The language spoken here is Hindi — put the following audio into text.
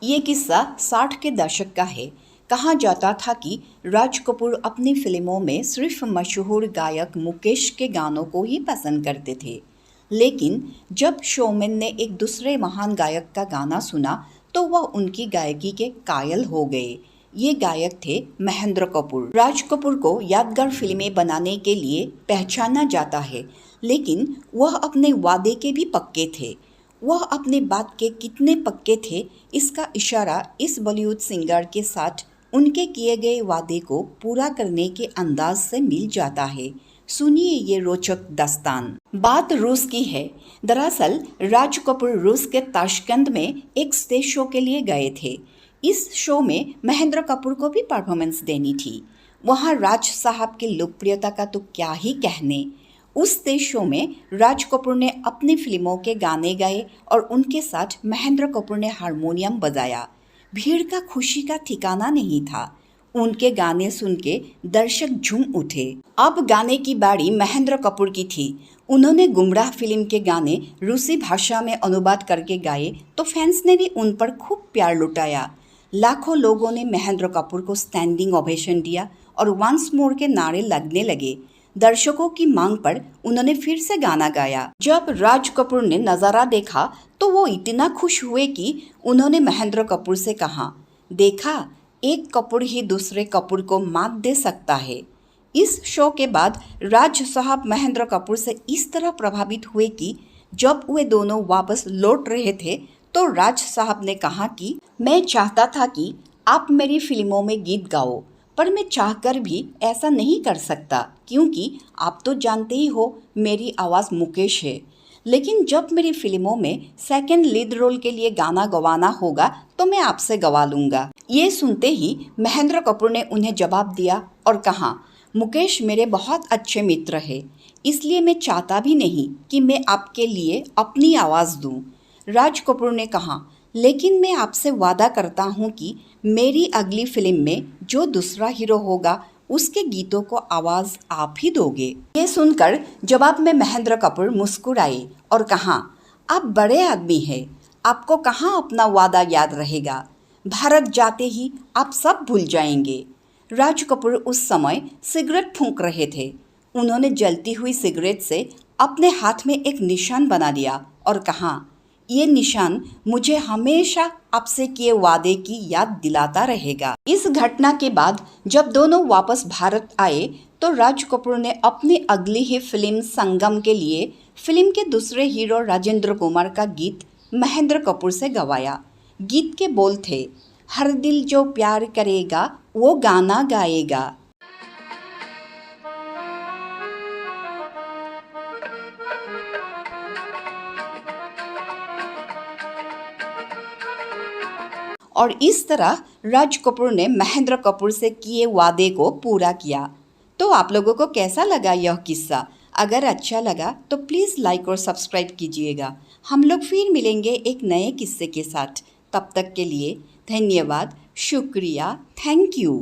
ये किस्सा 60 के दशक का है। कहा जाता था कि राज कपूर अपनी फिल्मों में सिर्फ मशहूर गायक मुकेश के गानों को ही पसंद करते थे। लेकिन जब शोमैन ने एक दूसरे महान गायक का गाना सुना तो वह उनकी गायकी के कायल हो गए। ये गायक थे महेंद्र कपूर। राज कपूर को यादगार फिल्में बनाने के लिए पहचाना जाता है, लेकिन वह अपने वादे के भी पक्के थे। वह अपने बात के कितने पक्के थे, इसका इशारा इस बॉलीवुड सिंगर के साथ उनके किए गए वादे को पूरा करने के अंदाज से मिल जाता है। सुनिए ये रोचक दास्तान। बात रूस की है। दरअसल राज कपूर रूस के ताशकंद में एक स्टेज शो के लिए गए थे। इस शो में महेंद्र कपूर को भी परफॉर्मेंस देनी थी। वहाँ राज साहब की लोकप्रियता का तो क्या ही कहने। उस स्टेज शो में राज कपूर ने अपनी फिल्मों के गाने गाए और उनके साथ महेंद्र कपूर ने हारमोनियम बजाया। भीड़ का खुशी का ठिकाना नहीं था। उनके गाने सुन के दर्शक झूम उठे। अब गाने की बारी महेंद्र कपूर की थी। उन्होंने गुमराह फिल्म के गाने रूसी भाषा में अनुवाद करके गाए तो फैंस ने भी उन पर खूब प्यार लुटाया। लाखों लोगों ने महेंद्र कपूर को स्टैंडिंग ओवेशन दिया और वंस मोर के नारे लगने लगे। दर्शकों की मांग पर उन्होंने फिर से गाना गाया। जब राज कपूर ने नज़ारा देखा तो वो इतना खुश हुए कि उन्होंने महेंद्र कपूर से कहा, देखा, एक कपूर ही दूसरे कपूर को मात दे सकता है। इस शो के बाद राज साहब महेंद्र कपूर से इस तरह प्रभावित हुए कि जब वे दोनों वापस लौट रहे थे तो राज साहब ने कहा कि मैं चाहता था कि आप मेरी फिल्मों में गीत गाओ, पर मैं चाहकर भी ऐसा नहीं कर सकता क्योंकि आप तो जानते ही हो मेरी आवाज़ मुकेश है। लेकिन जब मेरी फिल्मों में सेकंड लीड रोल के लिए गाना गवाना होगा तो मैं आपसे गवा लूँगा। ये सुनते ही महेंद्र कपूर ने उन्हें जवाब दिया और कहा, मुकेश मेरे बहुत अच्छे मित्र हैं, इसलिए मैं चाहता भी नहीं कि मैं आपके लिए अपनी आवाज़ दूँ। राज कपूर ने कहा, लेकिन मैं आपसे वादा करता हूँ कि मेरी अगली फिल्म में जो दूसरा हीरो होगा उसके गीतों को आवाज़ आप ही दोगे। ये सुनकर जवाब में महेंद्र कपूर मुस्कुराए और कहा, आप बड़े आदमी हैं, आपको कहाँ अपना वादा याद रहेगा। भारत जाते ही आप सब भूल जाएंगे। राज कपूर उस समय सिगरेट फूंक रहे थे। उन्होंने जलती हुई सिगरेट से अपने हाथ में एक निशान बना दिया और कहा, ये निशान मुझे हमेशा आपसे किए वादे की याद दिलाता रहेगा। इस घटना के बाद जब दोनों वापस भारत आए तो राज कपूर ने अपनी अगली ही फिल्म संगम के लिए फिल्म के दूसरे हीरो राजेंद्र कुमार का गीत महेंद्र कपूर से गवाया। गीत के बोल थे, हर दिल जो प्यार करेगा वो गाना गाएगा। और इस तरह राज कपूर ने महेंद्र कपूर से किए वादे को पूरा किया। तो आप लोगों को कैसा लगा यह किस्सा? अगर अच्छा लगा तो प्लीज़ लाइक और सब्सक्राइब कीजिएगा। हम लोग फिर मिलेंगे एक नए किस्से के साथ। तब तक के लिए धन्यवाद, शुक्रिया, थैंक यू।